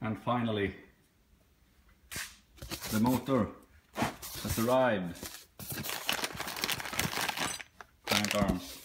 And finally, the motor has arrived. Crank arms.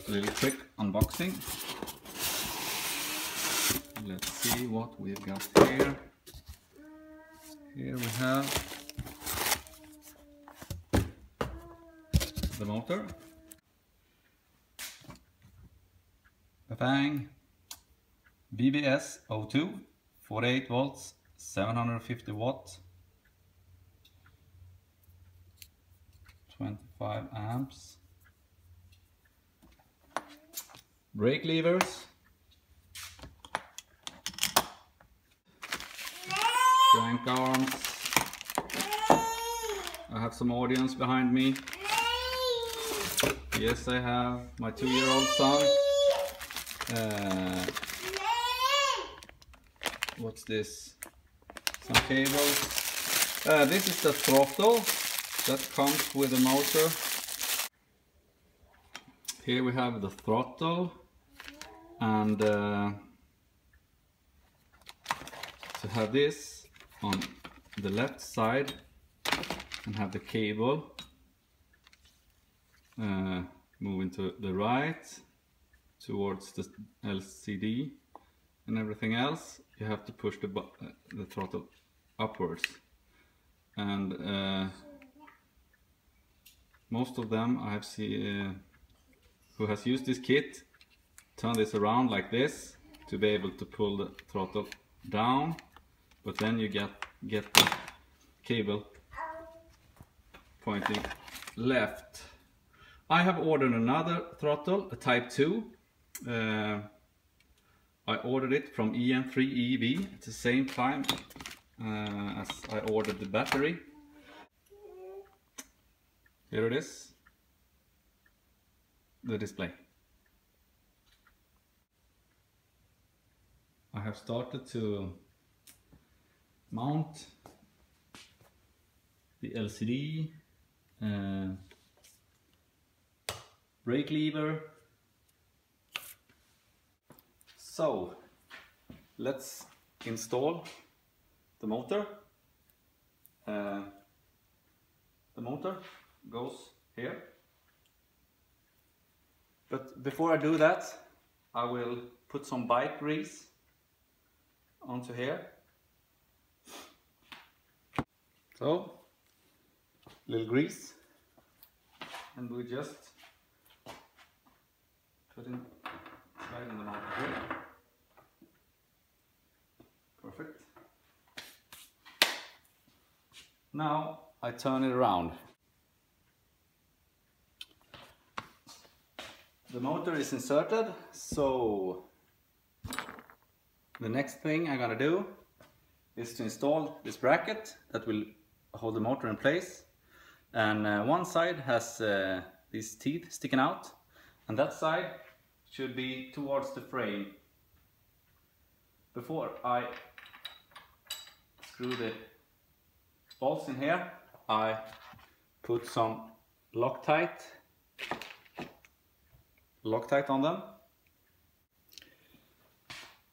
A little quick unboxing. Let's see what we've got here. Here we have the motor. Bafang BBS 02, 48 volts, 750 watt, 25 amps. Brake levers, crank arms. I have some audience behind me. Yes, I have my 2-year-old son. What's this? Some cables. This is the throttle that comes with the motor. Here we have the throttle, and to have this on the left side and have the cable moving to the right towards the LCD and everything else, you have to push the throttle upwards. And most of them I have seen who has used this kit turn this around like this to be able to pull the throttle down, but then you get the cable pointing left. I have ordered another throttle, a Type 2. I ordered it from EM3EV at the same time as I ordered the battery. Here it is, the display. I have started to mount the LCD, brake lever. So let's install the motor. The motor goes here. But before I do that, I will put some bike grease onto here. So, little grease, and we just put in, slide in the motor here. Perfect. Now I turn it around. The motor is inserted, so the next thing I'm gonna do is to install this bracket that will hold the motor in place. And one side has these teeth sticking out, and that side should be towards the frame. Before I screw the bolts in here, I put some Loctite on them.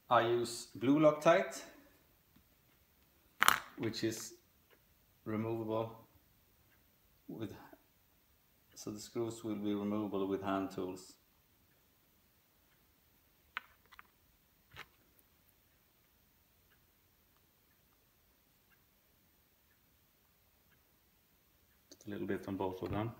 I use blue Loctite, which is removable with, so the screws will be removable with hand tools. Just a little bit on both of them.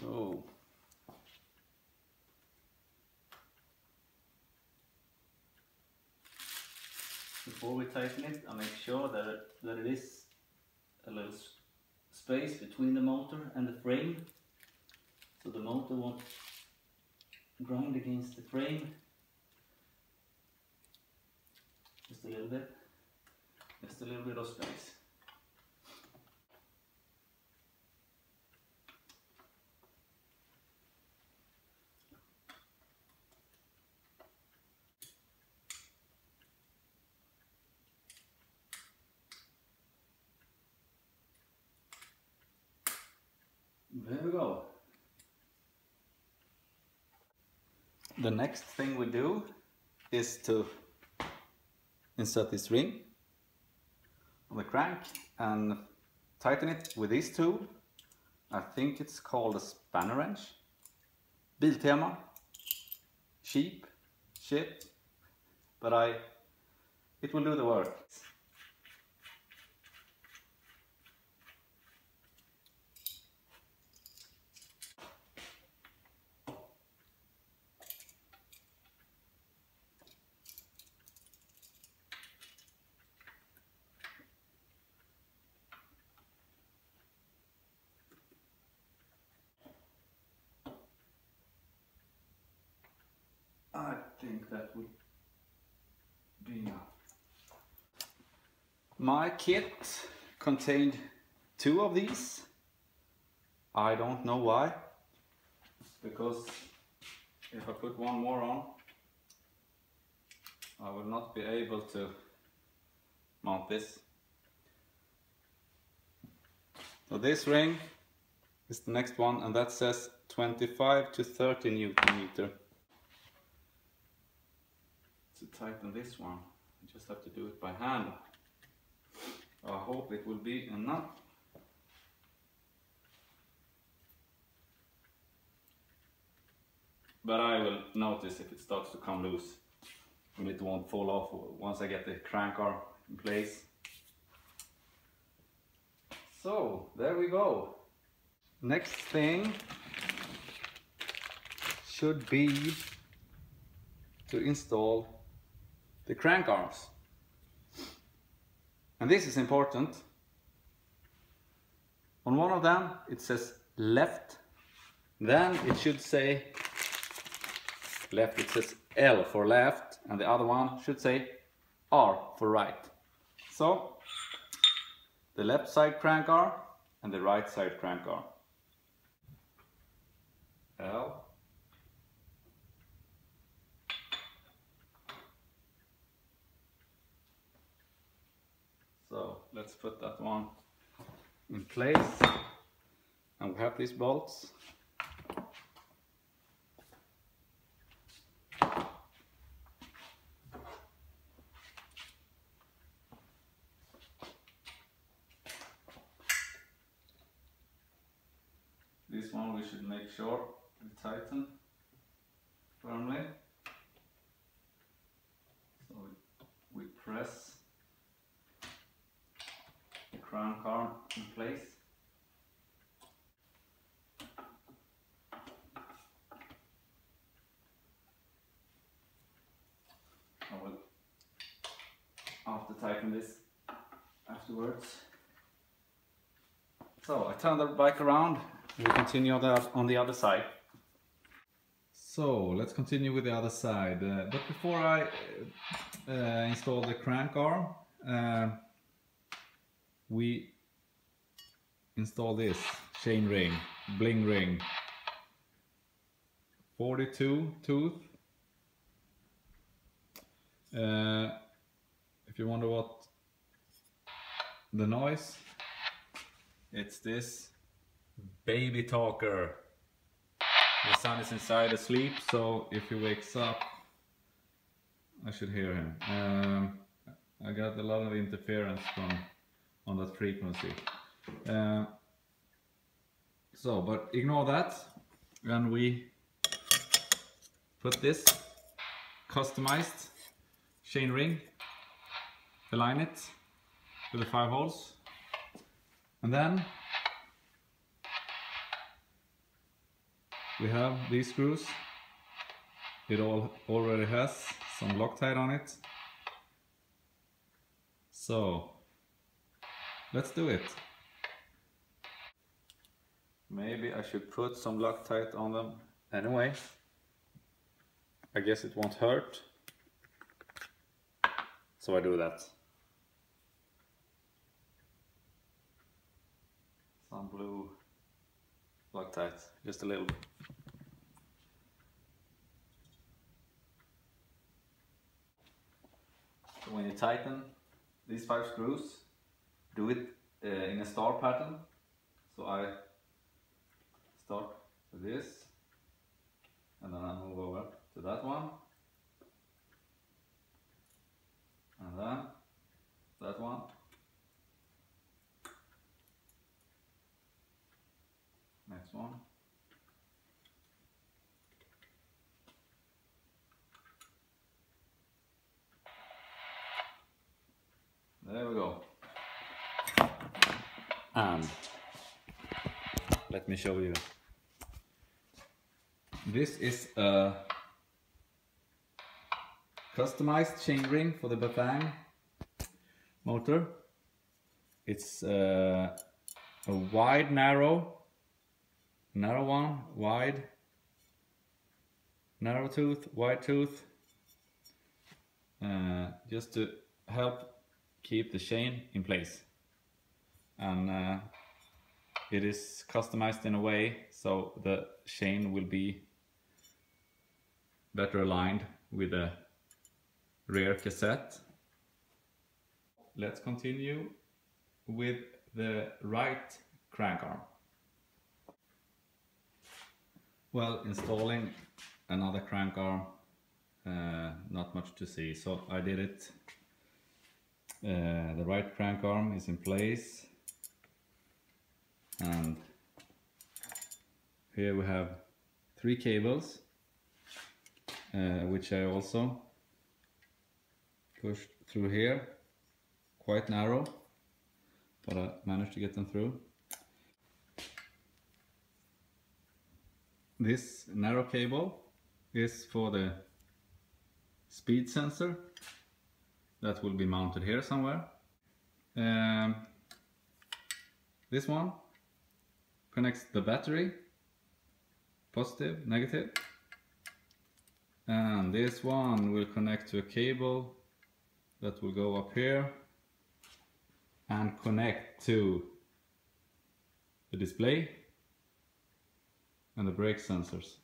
So before we tighten it, I make sure that it is a little space between the motor and the frame, so the motor won't grind against the frame. Just a little bit of space. There we go. The next thing we do is to insert this ring on the crank and tighten it with this tool. I think it's called a spanner wrench. Biltema. Cheap shit, but it will do the work. I think that would be enough. My kit contained 2 of these. I don't know why, because if I put one more on, I will not be able to mount this. So this ring is the next one, and that says 25 to 30 Newton meter. To tighten this one, I just have to do it by hand. I hope it will be enough. But I will notice if it starts to come loose, and it won't fall off once I get the crank arm in place. So there we go. Next thing should be to install the crank arms. And this is important. On one of them it says left, then it should say left, it says L for left, and the other one should say R for right. So the left side crank arm and the right side crank arm. L. So let's put that one in place, and we have these bolts. This one we should make sure we tighten firmly. So we press the crank arm in place. I will after tighten this afterwards. So I turn the bike around. We continue on the other side. So let's continue with the other side. But before I install the crank arm, we install this chain ring, Bling ring, 42 tooth. If you wonder what the noise, it's this baby talker. The son is inside asleep, so if he wakes up, I should hear him. I got a lot of interference on that frequency. But ignore that, and we put this customized chain ring, align it with the 5 holes, and then we have these screws. It already has some Loctite on it. So let's do it. Maybe I should put some Loctite on them anyway. I guess it won't hurt. So I do that. Some blue Loctite, just a little. So when you tighten these 5 screws, do it in a star pattern. So I start with this, and then I move over to that one, and then that one, next one, there we go. And let me show you. This is a customized chain ring for the Bafang motor. It's a wide, narrow one, wide, narrow tooth, wide tooth, just to help keep the chain in place. And it is customized in a way so the chain will be better aligned with the rear cassette. Let's continue with the right crank arm. Well, installing another crank arm, not much to see, so I did it. The right crank arm is in place, and here we have 3 cables, which I also pushed through here, quite narrow, but I managed to get them through. This narrow cable is for the speed sensor that will be mounted here somewhere. This one connects the battery, positive, negative, and this one will connect to a cable that will go up here and connect to the display and the brake sensors.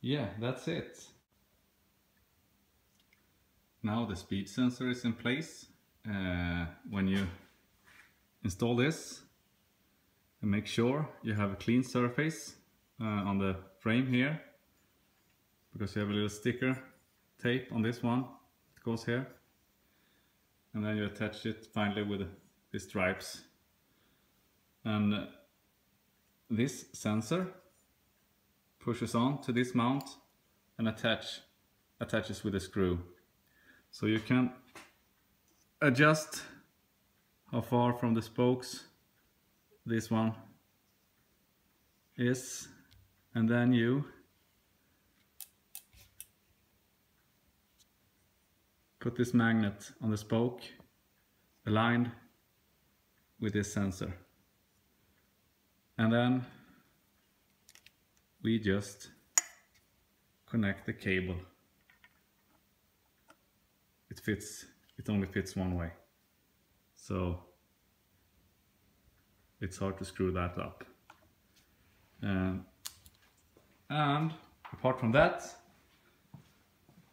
Yeah, that's it. Now the speed sensor is in place. When you install this, make sure you have a clean surface on the frame here, because you have a little sticker tape on this one. It goes here, and then you attach it finally with the stripes. And this sensor pushes on to this mount and attaches with a screw. So you can adjust how far from the spokes this one is, and then you put this magnet on the spoke aligned with this sensor, and then we just connect the cable. It only fits one way, so it's hard to screw that up. And apart from that,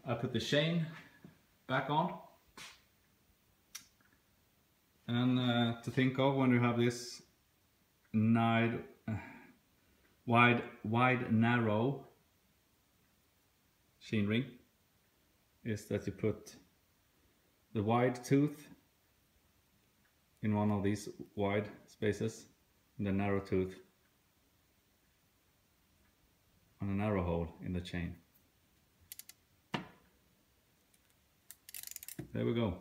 I put the chain back on. And to think of when you have this wide, narrow chain ring, is that you put the wide tooth in one of these wide spaces, and the narrow tooth on a narrow hole in the chain. There we go.